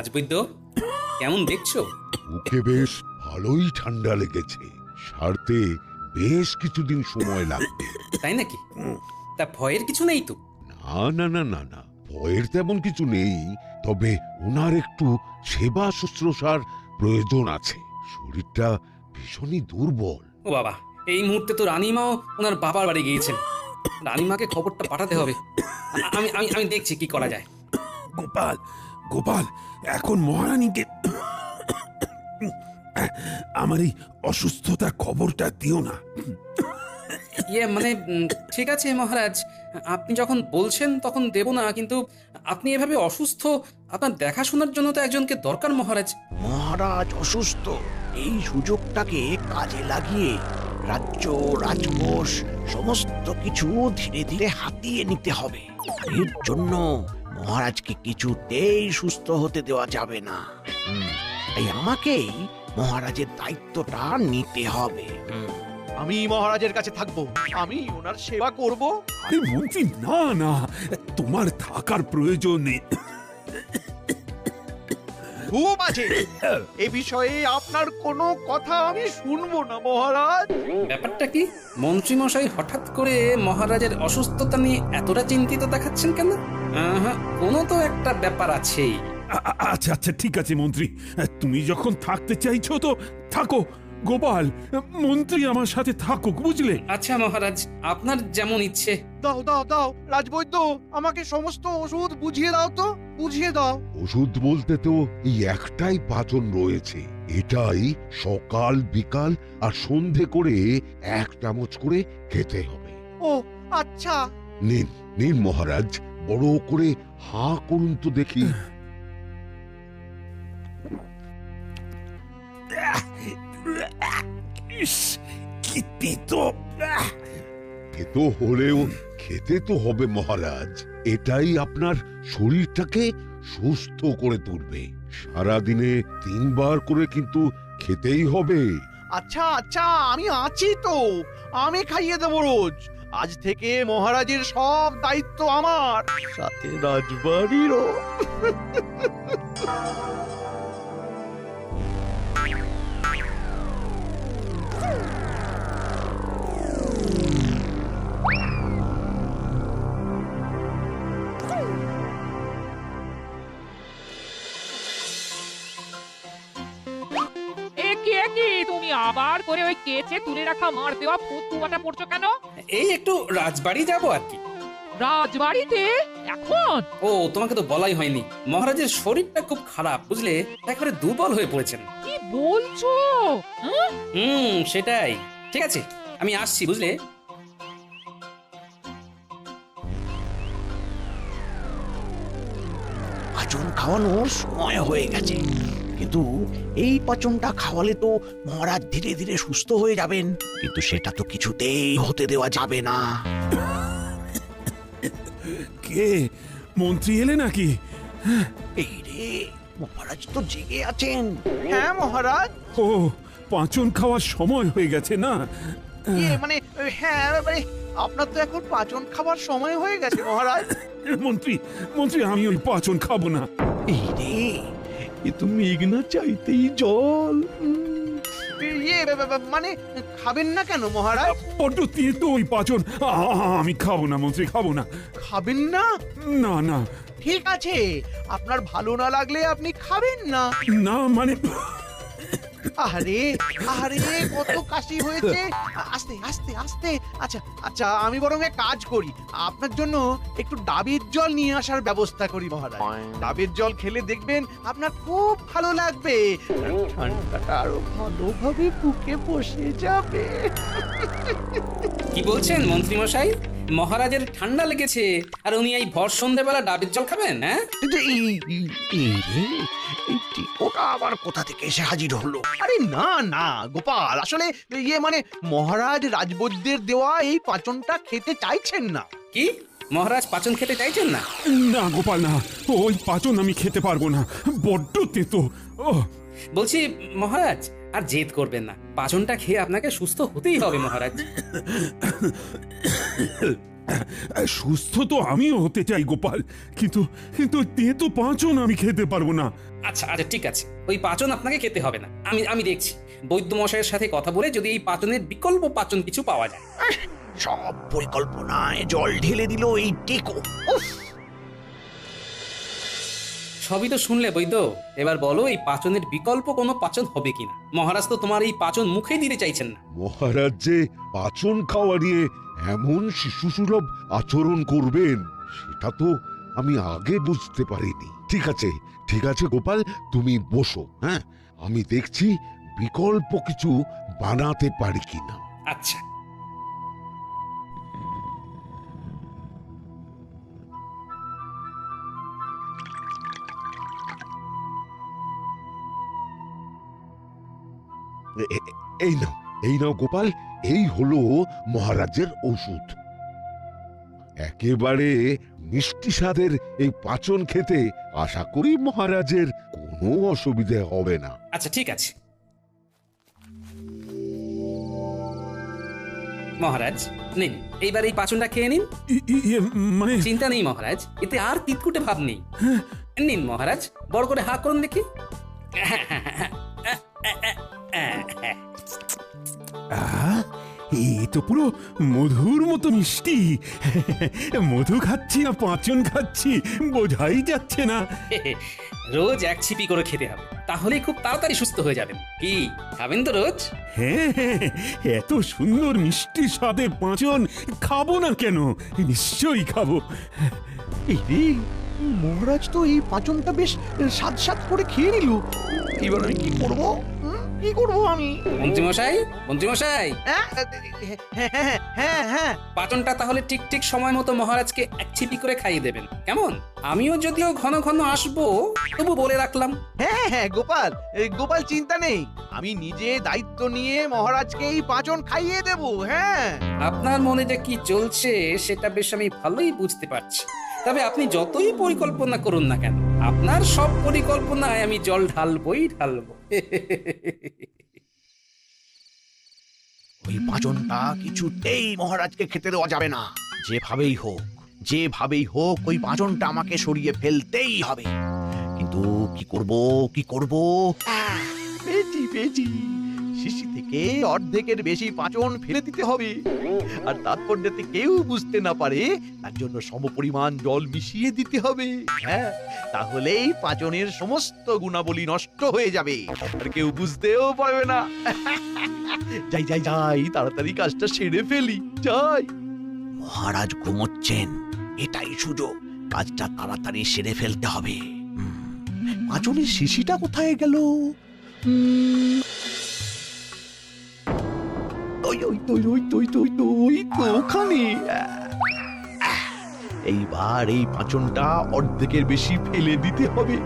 রাজবৈদ্য, কেমন দেখছো? ওকে বেশ ভালোই ঠান্ডা লেগেছে, সারতে বেশ কিছুদিন সময় লাগবে। তাই নাকি? তা ভয়ের কিছু নেই তো? না না না না না, ভয়ের তেমন কিছু নেই, তবে ওনার একটু সেবা শুশ্রূষার প্রয়োজন আছে। শরীরটা ভীষণই দুর্বল। ও বাবা, এই মুহূর্তে তো রানীমাও ওনার বাবার বাড়ি গিয়েছেন। রানীমাকে খবরটা পাঠাতে হবে। আমি আমি আমি দেখছি কি করা যায়। গোপাল, গোপাল, এখন মহারানীকে আমার এই অসুস্থতার খবরটা দিও না। মানে ঠিক আছে মহারাজ, আপনি যখন বলছেন তখন দেব না, কিন্তু আপনি এভাবে অসুস্থ, আপনার দেখাশোনার জন্য তো একজনকে দরকার মহারাজ। মহারাজ অসুস্থ, এই সুযোগটাকে কাজে লাগিয়ে রাজ্য রাজকোষ সমস্ত কিছু ধীরে ধীরে হাতিয়ে নিতে হবে। এর জন্য মহারাজকে কিছুতেই সুস্থ হতে দেওয়া যাবে না। তাই আমাকেই মহারাজের দায়িত্বটা নিতে হবে। আমি মহারাজের কাছে থাকবো, আমি ওনার সেবা করব। আরে মন্ত্রী, না না, তোমার থাকার প্রয়োজন নেই। খুব আছে, এ বিষয়ে আপনার কোনো কথা আমি শুনবো না মহারাজ। ব্যাপারটা কি? মন্ত্রীমশাই হঠাৎ করে মহারাজের অসুস্থতা নিয়ে এতটা চিন্তিত দেখাচ্ছেন কেন? কোনো তো একটা ব্যাপার আছেই। আচ্ছা আচ্ছা, ঠিক আছে মন্ত্রী, তুমি যখন থাকতে চাইছো তো থাকো। গোপাল, মন্ত্রী আমার সাথে থাকুক, বুঝলে? আচ্ছা মহারাজ, আপনার যেমন ইচ্ছে। দাও দাও দাও রাজবৈদ্য, আমাকে সমস্ত ওষুধ বুঝিয়ে দাও তো, বুঝিয়ে দাও। ওষুধ বলতে তো এই একটাই পাচন রয়েছে, এটাই সকাল বিকাল আর সন্ধে করে 1 চামচ করে খেতে হবে। ও আচ্ছা। নিন নিন মহারাজ, বড় করে হাঁ করুন তো দেখি। ইস, কি তেতো! খেতে হলেও খেতে তো হবে মহারাজ, এটাই আপনার শরীরটাকে সুস্থ করে তুলবে। সারাদিনে 3 বার করে কিন্তু খেতেই হবে। আচ্ছা আচ্ছা, আমি আছি তো, আমি খাইয়ে দেবো রোজ। আজ থেকে মহারাজের সব দায়িত্ব আমার, সাথে রাজবাড়িরও। তুমি আবার করে ওই কেচে তুলে রাখা মার দেওয়া ফতুয়াটা পড়ছো কেন? এই একটু রাজবাড়ি যাব আর কি। রাজবাড়িতে এখন? ও, তোমাকে তো বলাই হয়নি, মহারাজের শরীরটা খুব খারাপ, বুঝলে, একেবারে দুর্বল হয়ে পড়েছেন। কি বলছো? হ্যাঁ? সেটাই। ঠিক আছে, আমি আসছি, বুঝলে। পাচন খাওয়ানোর সময় হয়ে গেছে, কিন্তু এই পাচনটা খাওয়ালে তো মহারাজ ধীরে ধীরে সুস্থ হয়ে যাবেন, কিন্তু সেটা তো কিছুতেই হতে দেওয়া যাবে না। কে? মন্ত্রী এলে নাকি? এই রে, মহারাজ তো জেগে আছেন। হ্যাঁ মহারাজ। ও, পাঁচন খাওয়ার সময় হয়ে গেছে না? মানে হ্যাঁ, মানে আপনার তো এখন পাচন খাবার সময় হয়ে গেছে মহারাজ। মন্ত্রী, মন্ত্রী, আমি ওই পাঁচন খাবো না। এই রে, এ তো মেঘনা চাইতেই জল। মানে খাবেন না কেন মহারাজ? বড্ড তেতো ওই পাঁচন, আমি খাবো না মন্ত্রী, খাবো না। খাবেন না? না না ঠিক আছে, আপনার ভালো না লাগলে আপনি খাবেন না। না, মানে আরে আরে, কত কাশি হয়েছে। আস্তে আস্তে আস্তে। আচ্ছা আচ্ছা, আমি বরং এক কাজ করি, আপনার জন্য একটু ডাবের জল নিয়ে আসার ব্যবস্থা করি মহারাজ। ডাবের জল খেলে দেখবেন আপনার খুব ভালো লাগবে, ঠান্ডাটা আরো ভালোভাবে বুকে বসে যাবে। কি বলছেন মন্ত্রীমশাই? মহারাজের ঠান্ডা লেগেছে আর উনি এই ভর সন্ধ্যেবেলা ডাবের জল খাবেন? হ্যাঁ, ওটা আবার কোথা থেকে এসে হাজির হলো? আরে না না গোপাল, আসলে মানে মহারাজ রাজবৈদ্যের দেওয়া এই পাচনটা খেতে চাইছেন না। কি মহারাজ পাচন খেতে চাইছেন না? না গোপাল, না, ওই পাঁচন আমি খেতে পারবো না, বড্ড তেতো। ও, বলছি মহারাজ, আর জেদ করবেন না, পাচনটা খেয়ে আপনাকে সুস্থ হতেই হবে মহারাজ। সুস্থ তো আমিও হতে চাই গোপাল, কিন্তু কিন্তু তেতো পাঁচন আমি খেতে পারবো না। আচ্ছা আচ্ছা ঠিক আছে, ওই পাচন আপনাকে খেতে হবে না। আমি দেখছি বৈদ্য মশাইয়ের সাথে কথা বলে যদি এই পাচনের বিকল্প পাচন কিছু পাওয়া যায়। সব পরিকল্পনায় জল ঢেলে দিল এই টেকো। উফ! সবই তো শুনলে বৈদ্য, এবার বলো এই পাচনের বিকল্প কোনো পাচন হবে কিনা। মহারাজ তো তোমার এই পাচন মুখে দিতে চাইছেন না। মহারাজ যে পাচন খাওয়া নিয়ে এমন শিশুসুলভ আচরণ করবেন সেটা তো আমি আগে বুঝতে পারিনি। ঠিক আছে গোপাল, তুমি বসো। হ্যাঁ, আমি দেখছি বিকল্প কিছু বানাতে পারি কিনা। আচ্ছা এই নাও গোপাল, এই হলো মহারাজের ওষুধ। একেবারে মিষ্টি স্বাদের এই পাচন খেতে আশা করি মহারাজের কোনো অসুবিধে হবে না। আচ্ছা ঠিক আছে মহারাজ, নিন এইবার এই পাচনটা খেয়ে নিন। মানে চিন্তা নেই মহারাজ, এতে আর তিতকুটে ভাব নেই। নিন মহারাজ, বড় করে হা করুন দেখি। এ তো পুরো মধুর মতো মিষ্টি। মধু খাচ্ছি না পাঁচন খাচ্ছি বোঝাই যাচ্ছে না। রোজ এক ছিপি করে খেতে হবে, তাহলেই খুব তাড়াতাড়ি সুস্থ হয়ে যাবেন। কি খাবেন তো রোজ? হ্যাঁ, এত সুন্দর মিষ্টি স্বাদের পাঁচন খাবো না কেন? নিশ্চয়ই খাবো। এই রে, মহারাজ তো এই পাচনটা বেশ স্বাদ স্বাদ করে খেয়ে নিল। এবার আমি কি করব? কি করব আমি? মন্ত্রীমশাই হ্যাঁ হ্যাঁ হ্যাঁ হ্যাঁ, পাচনটা তাহলে ঠিক ঠিক সময় মতো মহারাজকে এক ছিপি করে খাইয়ে দেবেন, কেমন? আমিও যদিও ঘন ঘন আসবো, তবু বলে রাখলাম। হ্যাঁ গোপাল, গোপাল চিন্তা নেই, আমি নিজে দায়িত্ব নিয়ে মহারাজকে এই পাচন খাইয়ে দেব। হ্যাঁ, আপনার মনে যে কি চলছে সেটা বেশ আমি ভালোই বুঝতে পারছি। তবে আপনি যতই পরিকল্পনা করুন না কেন, আপনার সব পরিকল্পনায় আমি জল ঢালবই ঢালবো। ওই পাচনটা কিছুতেই মহারাজকে খেতে দেওয়া যাবে না। যেভাবেই হোক ওই পাচনটা আমাকে সরিয়ে ফেলতেই হবে। কিন্তু কি করব? পেয়েছি, শিশি থেকে অর্ধেকের বেশি পাচন ফেলে দিতে হবে, আর তারপর যাতে কেউ বুঝতে না পারে তার জন্য সমপরিমাণ জল মিশিয়ে দিতে হবে। হ্যাঁ, তাহলেই পাচনের সমস্ত গুণাবলী নষ্ট হয়ে যাবে, আর কেউ বুঝতেও পারবে না। যাই তাড়াতাড়ি কাজটা সেরে ফেলি, যাই। মহারাজ ঘুমোচ্ছেন, এটাই সুযোগ। কাজটা তাড়াতাড়ি সেরে ফেলতে হবে। পাচনের শিশিটা কোথায় গেল? ওখানে। এইবার এই পাচনটা অর্ধেকের বেশি ফেলে দিতে হবে।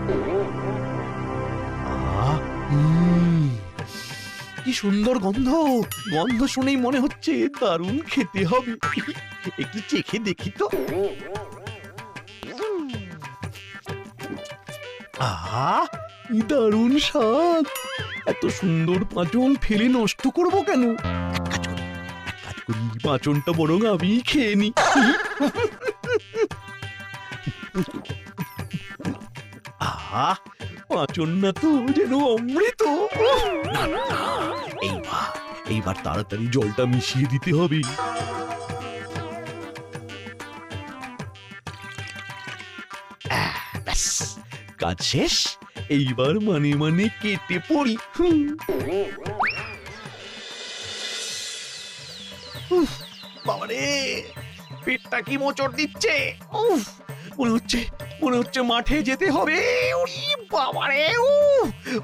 কি সুন্দর গন্ধ শুনেই মনে হচ্ছে দারুণ খেতে হবে। একটু চেখে দেখি তো। কি দারুণ স্বাদ! এত সুন্দর পাঁচন ফেলে নষ্ট করব কেন? এক কাজ করি, পাঁচনটা বরং আমি খেয়ে নি। পাঁচন না তো যেন অমৃত। এইবার তাড়াতাড়ি জলটা মিশিয়ে দিতে হবে। ব্যাস, কাজ শেষ। এইবার মানে কেটে পড়ি। বাবারে, পেটটা কি মোচড় দিচ্ছে। মনে হচ্ছে মাঠে যেতে হবে। ওরে বাবারে,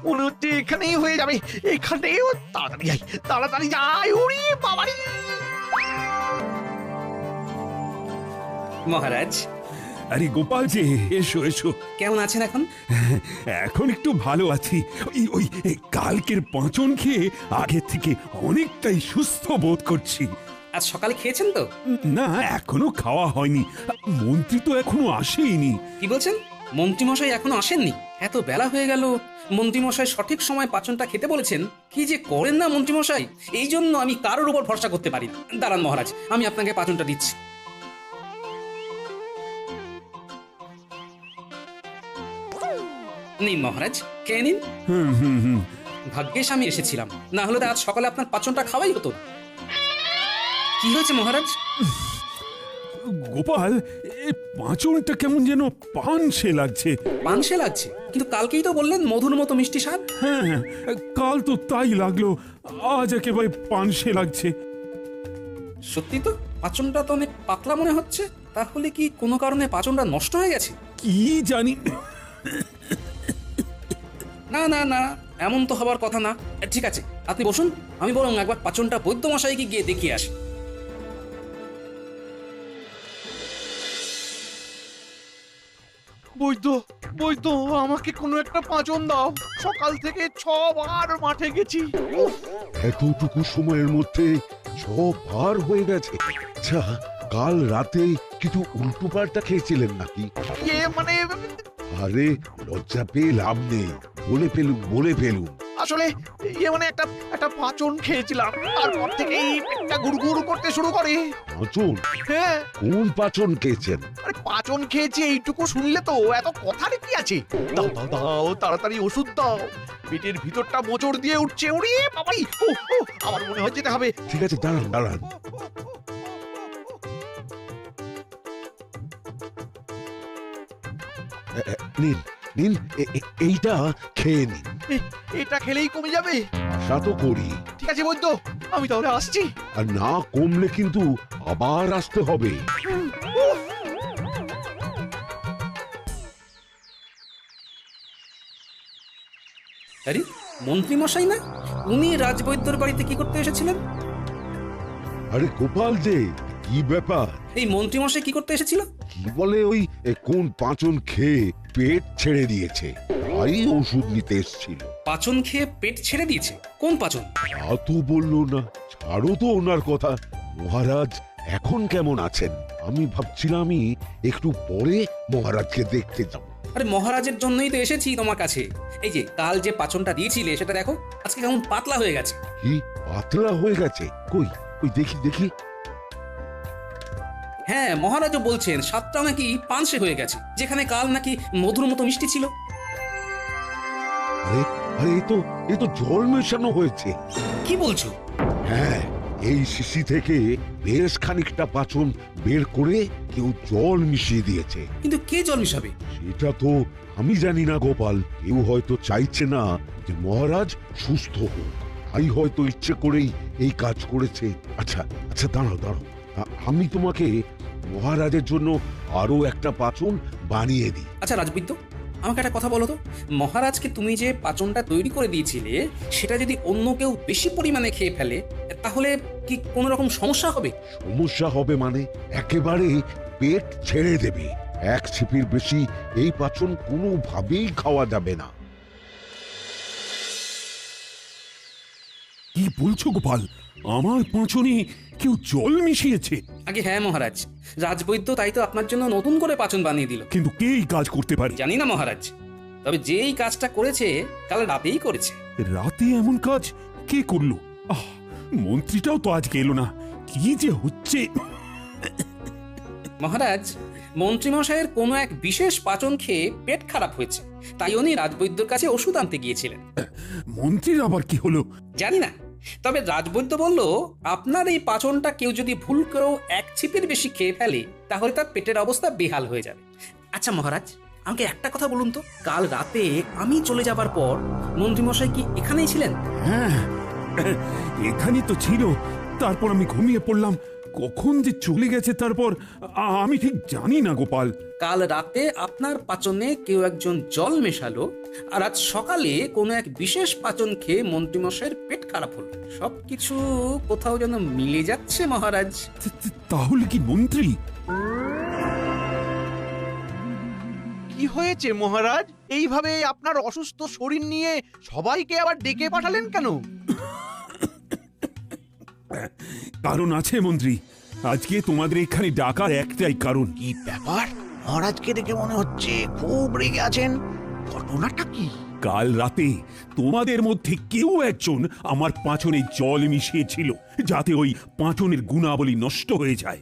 মনে হচ্ছে এখানেই হয়ে যাবে। এখানেও তাড়াতাড়ি যাই। ওরে বাবারে। মহারাজ, আরে গোপাল যে, এসো এসো। কেমন আছেন এখন? এখন একটু ভালো আছি। ওই কালকের পাঁচন খেয়ে আগে থেকে অনেকটাই সুস্থ বোধ করছি। আজ সকালে খেয়েছেন তো? না, এখনো খাওয়া হয়নি। মন্ত্রী তো এখনো আসেইনি। কি বলছেন? মন্ত্রীমশাই এখনো আসেননি? এত বেলা হয়ে গেল, মন্ত্রীমশাই সঠিক সময় পাচনটা খেতে বলেছেন। কি যে করেন না মন্ত্রীমশাই, এই জন্য আমি কারোর উপর ভরসা করতে পারি না। দাঁড়ান মহারাজ, আমি আপনাকে পাচনটা দিচ্ছি। নিন মহারাজ, খেয়ে নিন। হুম হুম হুম ভাগ্যেশ আমি এসেছিলাম, না হলে তো আজ সকালে আপনার পাচনটা খাওয়াই হতো না। কি হয়েছে মহারাজ? গোপাল, এই পাঁচনটা কেমন যেন পানসে লাগছে। পানসে লাগছে? কিন্তু কালকেই তো বললেন মধুর মতো মিষ্টি স্বাদ। হ্যাঁ হ্যাঁ, কাল তো তাই লাগলো, আজ একেবারে পানসে লাগছে। সত্যি তো, পাচনটা তো অনেক পাতলা মনে হচ্ছে। তাহলে কি কোনো কারণে পাচনটা নষ্ট হয়ে গেছে? কি জানি। না না না, এমন তো হবার কথা না। ঠিক আছে, আপনি বসুন, আমি বরং একবার পাচনটা বৈদ্যমশাইকে গিয়ে দেখিয়ে আসি। বৈদ্য, বৈদ্য, আমাকে কোনো একটা পাঁচন দাও। সকাল থেকে 6 বার মাঠে গেছি। উফ, এতটুকু সময়ের মধ্যে সব পার হয়ে গেছে। আচ্ছা, কাল রাতে কিছু উল্টো পাল্টা খেয়েছিলেন নাকি? মানে আরে লজ্জা পেয়ে লাভ নেই, বলে ফেলুন। আসলে মানে একটা পাঁচন খেয়েছিলাম, তারপর থেকেই পেটটা গুড়গুড় করতে শুরু করে। পাচন? হ্যাঁ, কোন পাচন খেয়েছেন? আরে পাঁচন খেয়েছি এইটুকু শুনলে তো এত কথার কি আছে? দাও দাও দাও, তাড়াতাড়ি ওষুধ দাও। পেটের ভিতরটা মোচড় দিয়ে উঠছে। উড়িয়ে বাবাই, আমার মনে হয় যেতে হবে। ঠিক আছে, দাঁড়ান দাঁড়ান। নিন নিন, এইটা খেয়ে নিন। এটা খেলেই কমে যাবে? আশা তো করি। ঠিক আছে বৈদ্য, আমি তাহলে আসছি। আর না কমলে কিন্তু আবার আসতে হবে। আরে মন্ত্রী মশাই না? উনি রাজবৈদ্যর বাড়িতে কি করতে এসেছিলেন? আরে গোপাল যে, কি ব্যাপার? এই মন্ত্রী মশাই কি করতে এসেছিল? কি বলে ওই কোন পাঁচন খেয়ে পেট ছেড়ে দিয়েছে, তাই ওষুধ নিতে এসেছিল। পাচন খেয়ে পেট ছেড়ে দিয়েছে? কোন পাচন? তা তো বললো না। ছাড়ো তো ওনার কথা। মহারাজ এখন কেমন আছেন? আমি ভাবছিলামই একটু পরে মহারাজকে দেখতে যাব। আরে মহারাজের জন্যই তো এসেছি তোমার কাছে। এই যে কাল যে পাচনটা দিয়েছিলে সেটা দেখো, আজকে কেমন পাতলা হয়ে গেছে। কি পাতলা হয়ে গেছে? কই ওই দেখি দেখি। হ্যাঁ, মহারাজও বলছেন স্বাদটাও নাকি পানসে হয়ে গেছে, যেখানে কাল নাকি মধুর মতো মিষ্টি ছিল। আরে আরে এ তো জল মেশানো হয়েছে। কি বলছো? হ্যাঁ, এই শিশি থেকে বেশ খানিকটা পাচন বের করে কেউ জল মিশিয়ে দিয়েছে। কিন্তু কে জল মিশাবে? সেটা তো আমি জানি না গোপাল। কেউ হয়তো চাইছে না যে মহারাজ সুস্থ হোক, তাই হয়তো ইচ্ছে করেই এই কাজ করেছে। আচ্ছা আচ্ছা, দাঁড়াও দাঁড়াও, আমি তোমাকে মহারাজের জন্য আরো একটা পাচন বানিয়ে দিই। আচ্ছা রাজবৈদ্য, আমাকে একটা কথা বলো তো, মহারাজকে তুমি যে পাচনটা তৈরি করে দিয়েছিলে সেটা যদি অন্য কেউ বেশি পরিমাণে খেয়ে ফেলে, তাহলে কি কোনো রকম সমস্যা হবে? সমস্যা হবে মানে একেবারে পেট ছেড়ে দেবে। এক ছিপির বেশি এই পাচন কোনোভাবেই খাওয়া যাবে না। কি বলছো গোপাল? আমার পাঁচনে কেউ জল মিশিয়েছে? আগে হ্যাঁ মহারাজ, রাজবৈদ্য তাই তো আপনার জন্য নতুন করে পাচন বানিয়ে দিল। কিন্তু কে এই কাজ করতে পারে? জানি না মহারাজ, তবে যে এই কাজটা করেছে কাল রাতেই করেছে। রাতে এমন কাজ কে করলো? আহ, মন্ত্রীটাও তো আজকে এলো না। কি যে হচ্ছে! মহারাজ, মন্ত্রীমশাইয়ের কোনো এক বিশেষ পাচন খেয়ে পেট খারাপ হয়েছে, তাই উনি রাজবৈদ্যর কাছে ওষুধ আনতে গিয়েছিলেন। মন্ত্রীর আবার কি হলো? জানি না, তবে রাজবৈদ্য বলল আপনার এই পাচনটা কেউ যদি ভুল করেও এক ছিপির বেশি খেয়ে ফেলে তাহলে তার পেটের অবস্থা বেহাল হয়ে যাবে। আচ্ছা মহারাজ, আমাকে একটা কথা বলুন তো, কাল রাতে আমি চলে যাবার পর মন্ত্রীমশাই কি এখানেই ছিলেন? হ্যাঁ, এখানেই তো ছিল। তারপর আমি ঘুমিয়ে পড়লাম। কখন যে চলে গেছে তারপর আমি ঠিক জানি না গোপাল। কাল রাতে আপনার পাচনে কেউ একজন জল মেশালো, আর আজ সকালে কোনো এক বিশেষ পাচন খেয়ে মন্ত্রীমশাইয়ের পেট খারাপ হলো। সবকিছু কোথাও যেন মিলে যাচ্ছে মহারাজ। তাহলে কি মন্ত্রী? কি হয়েছে মহারাজ? এইভাবে আপনার অসুস্থ শরীর নিয়ে সবাইকে আবার ডেকে পাঠালেন কেন? কারণ আছে মন্ত্রী। আজকে তোমাদের এখানে ডাকার একটাই কারণ। কি ব্যাপার? মহারাজকে দেখে মনে হচ্ছে খুব রেগে আছেন। ঘটনাটা কি? কাল রাতে তোমাদের মধ্যে কেউ একজন আমার পাঁচনে জল মিশিয়েছিল, যাতে ওই পাঁচনের গুণাবলী নষ্ট হয়ে যায়।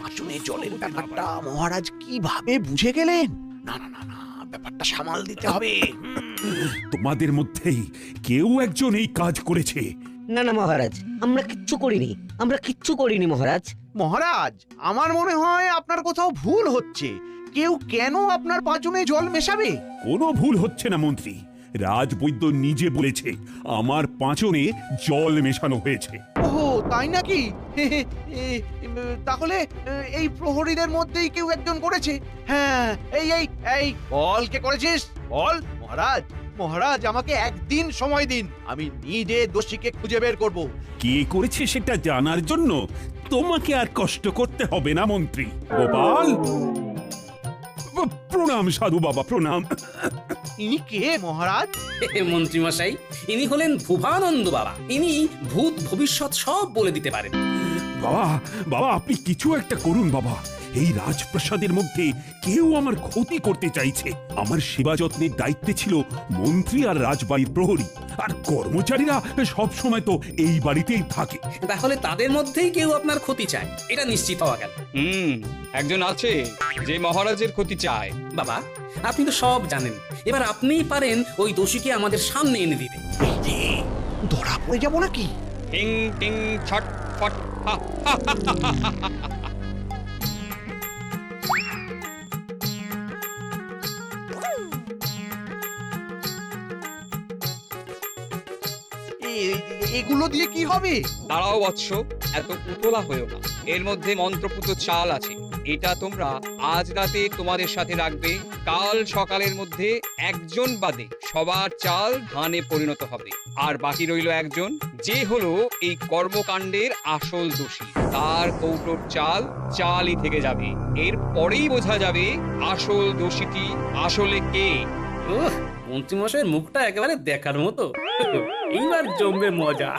পাচনে জলের ব্যাপারটা মহারাজ কিভাবে বুঝে গেলেন? না না না না, ব্যাপারটা সামাল দিতে হবে। তোমাদের মধ্যেই কেউ একজন এই কাজ করেছে। না না মহারাজ, আমরা কিচ্ছু করিনি মহারাজ। মহারাজ, আমার মনে হয় আপনার কোথাও ভুল হচ্ছে। কেউ কেন আপনার পাঁচনে জল মেশাবে? কোনো ভুল হচ্ছে না মন্ত্রী, রাজবৈদ্য নিজে বলেছে আমার পাঁচনে জল মেশানো হয়েছে। ওহো, তাই নাকি? তাহলে এই প্রহরীদের মধ্যেই কেউ একজন করেছে। হ্যাঁ, এই এই এই বল, কে করেছিস বল। মহারাজ, মহারাজ, আমাকে একদিন সময় দিন, আমি নিজে দোষীকে খুঁজে বের করব। কে করেছে সেটা জানার জন্য তোমাকে আর কষ্ট করতে হবে না মন্ত্রী। গোপাল, প্রণাম সাধু বাবা, প্রণাম। ইনি কে মহারাজ? মন্ত্রী মশাই, ইনি হলেন ভুবানন্দ বাবা। ইনি ভূত ভবিষ্যৎ সব বলে দিতে পারেন। বাবা, বাবা আপনি কিছু একটা করুন বাবা। এই রাজপ্রাসাদের মধ্যে কেউ আমার ক্ষতি করতে চাইছে। আমার সেবা যত্নের দায়িত্বে ছিল মন্ত্রী আর রাজবাড়ির প্রহরী, আর কর্মচারীরা সব সময় তো এই বাড়িতেই থাকে। তাহলে তাদের মধ্যেই কেউ আপনার ক্ষতি চায়, এটা নিশ্চিত হওয়া গেল। একজন আছে যে মহারাজের ক্ষতি চায়। বাবা, আপনি তো সব জানেন, এবার আপনিই পারেন ওই দোষীকে আমাদের সামনে এনে দিতে। ধরা পড়ে যাবো নাকি? টিং টিং ছট ফট হা, হা, হা, হা, হা, হা, হা, হা। এগুলো দিয়ে কি হবে? দাঁড়াও বৎস, এত উতলা হয়েও না। এর মধ্যে মন্ত্রপুত চাল আছে, এটা তোমরা আজ রাতে তোমাদের সাথে রাখবে। কাল সকালের মধ্যে একজন বাদে সবার চাল ধানে পরিণত হবে। আর বাকি রইল একজন, যে হলো এই কর্মকাণ্ডের আসল দোষী। তার কৌটোর চাল চালই থেকে যাবে। এর পরেই বোঝা যাবে আসল দোষীটি আসলে কে। ওহ, মন্ত্রী মশাইয়ের মুখটা একেবারে দেখার মতো। এইবার জমবে মজা।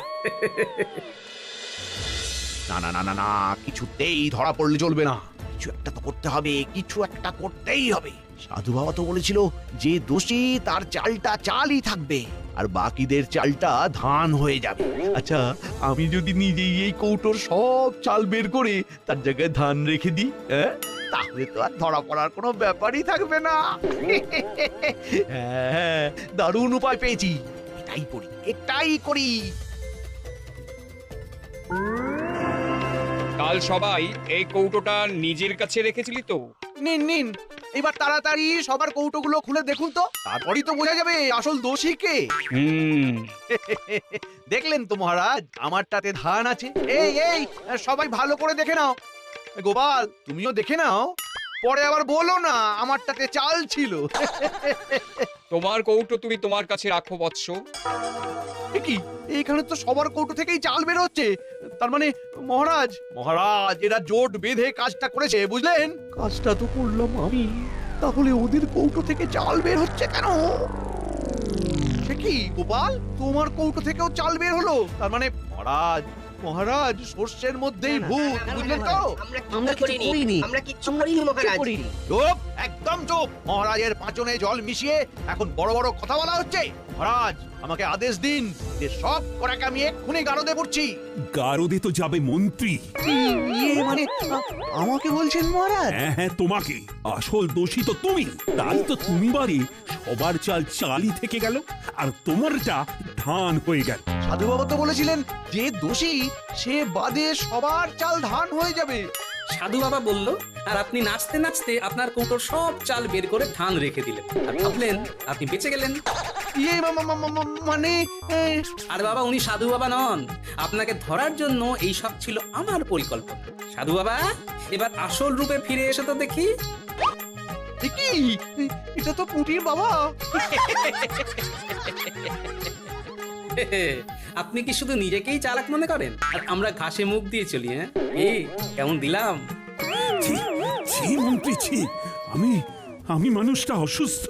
না না না না না, কিছুতেই ধরা পড়লে চলবে না। কিছু একটা তো করতে হবে, কিছু একটা করতেই হবে। সাধু বাবা তো বলেছিল যে দোষী তার চালটা চালই থাকবে আর বাকিদের চালটা ধান হয়ে যাবে। আচ্ছা, আমি যদি নিজেই এই কৌটোর সব চাল বের করে তার জায়গায় ধান রেখে দিই, তাহলে তো আর ধরা পড়ার কোনো ব্যাপারই থাকবে না। হ্যাঁ, দারুণ উপায় পেয়েছি। এটাই করি, এটাই করি। কাল সবাই এই কৌটোটা নিজের কাছে রেখেছিলি তো? নিন নিন, এবার তাড়াতাড়ি সবার কৌটোগুলো খুলে দেখুন তো, তারপরই তো বোঝা যাবে আসল দোষী কে। দেখলেন তো মহারাজ, আমারটাতে ধান আছে। এই এই, সবাই ভালো করে দেখে নাও। গোপাল, তুমিও দেখে নাও, পরে আবার বলো না আমারটাতে চাল ছিল। তোমার কৌটো তুমি তোমার কাছে রাখো বৎস। এ কি, এইখানে তো সবার কৌটো থেকেই চাল বের হচ্ছে। তার মানে মহারাজ, মহারাজ এরা জোট বেঁধে কাজটা করেছে, বুঝলেন? কাজটা তো করলাম আমি, তাহলে ওদের কৌটো থেকে চাল বের হচ্ছে কেন? সে কি গোপাল, তোমার কৌটো থেকেও চাল বের হলো? তার মানে মহারাজ, মহারাজ সর্ষের মধ্যেই ভূত, বুঝলেন তো? আমরা কিচ্ছু করিনি মহারাজ। চুপ, একদম চুপ। মহারাজের পাঁচনে জল মিশিয়ে এখন বড় বড় কথা বলা হচ্ছে। মহারাজ, আমাকে আদেশ দিন যে সব করাকে আমি এক্ষুনি গারদে পড়ছি। গারদে তো যাবে মন্ত্রী। মানে আমাকে বলছেন মহারাজ? হ্যাঁ হ্যাঁ, তোমাকে। আসল দোষী তো তুমি। তাই তো তুমি বাড়ি সবার চাল চালই থেকে গেল আর তোমারটা ধান হয়ে গেল। সাধু বাবা তো বলেছিলেন যে দোষী সে বাদে সবার চাল ধান হয়ে যাবে। সাধু বাবা বলল, আর আপনি নাচতে নাচতে আপনার কৌটোর সব চাল বের করে ধান রেখে দিলেন, আর ভাবলেন আপনি বেঁচে গেলেন। ইয়ে মানে আর বাবা, উনি সাধু বাবা নন, আপনাকে ধরার জন্য এই সব ছিল আমার পরিকল্পনা। সাধু বাবা, এবার আসল রূপে ফিরে এসে তো দেখি। কি, এটা তো পুটির বাবা। আপনি কি শুধু নিজেকেই চালাক মনে করেন আর আমরা ঘাসে মুখ দিয়ে চলি? হ্যাঁ, এই কেমন দিলাম? ছি, ছি মন্ত্রী, ছি। আমি মানুষটা অসুস্থ,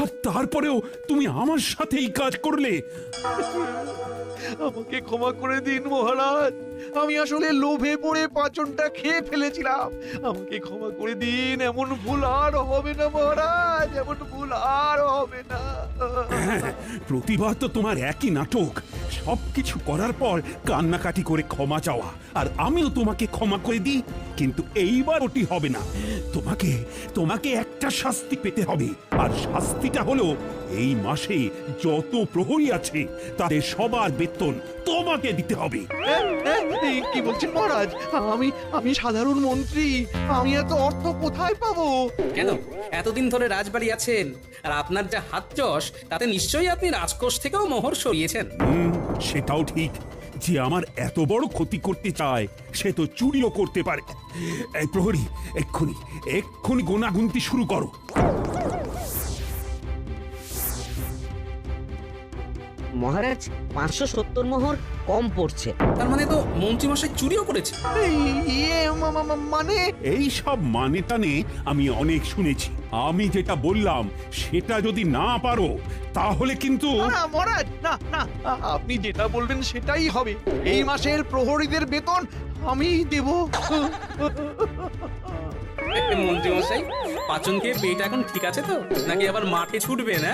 আর তারপরেও তুমি আমার সাথে এই কাজ করলে। আমাকে ক্ষমা করে দিন মহারাজ, আমি আসলে লোভে পড়ে পাঁচনটা খেয়ে ফেলেছিলাম। আমাকে ক্ষমা করে দিন, এমন ভুল আর হবে না মহারাজ, এমন ভুল আর হবে না। হ্যাঁ, প্রতিবার তো তোমার একই নাটক, সবকিছু করার পর কান্নাকাটি করে ক্ষমা চাওয়া, আর আমিও তোমাকে ক্ষমা করে দিই, কিন্তু এইবার ওটি হবে না। তোমাকে তোমাকে একটা শাস্তি পেতে হবে, আর শাস্তিটা হলো এই মাসে যত প্রহরী আছে তাদের সবার বেতন তোমাকে দিতে হবে। কি বলছেন মহারাজ? আমি সাধারণ মন্ত্রী, আমি এত অর্থ কোথায় পাবো? কেন এতদিন ধরে রাজবাড়ি আছেন, আর আপনার যা হাত যশ তাতে নিশ্চয়ই আপনি রাজকোষ থেকেও মোহর সরিয়েছেন। সেটাও ঠিক, যে আমার এত বড় ক্ষতি করতে চায় সে তো চুরিও করতে পারে। এই প্রহরী, এক্ষুনি এক্ষুনি গোনাগুনতি শুরু করো। মহারাজ 570 মোহর কম পড়ছে। তার মানে তো মন্ত্রীমশাই চুরিও করেছে। ইয়ে মানে এই সব মানে টানে আমি অনেক শুনেছি। আমি যেটা বললাম সেটা যদি না পারো তাহলে কিন্তু না মহারাজ, না না, আপনি যেটা বলবেন সেটাই হবে। এই মাসের প্রহরীদের বেতন আমিই দেব। মন্ত্রীমশাই, পাচন খেয়ে পেট এখন ঠিক আছে তো, নাকি আবার মাঠে ছুটবে না?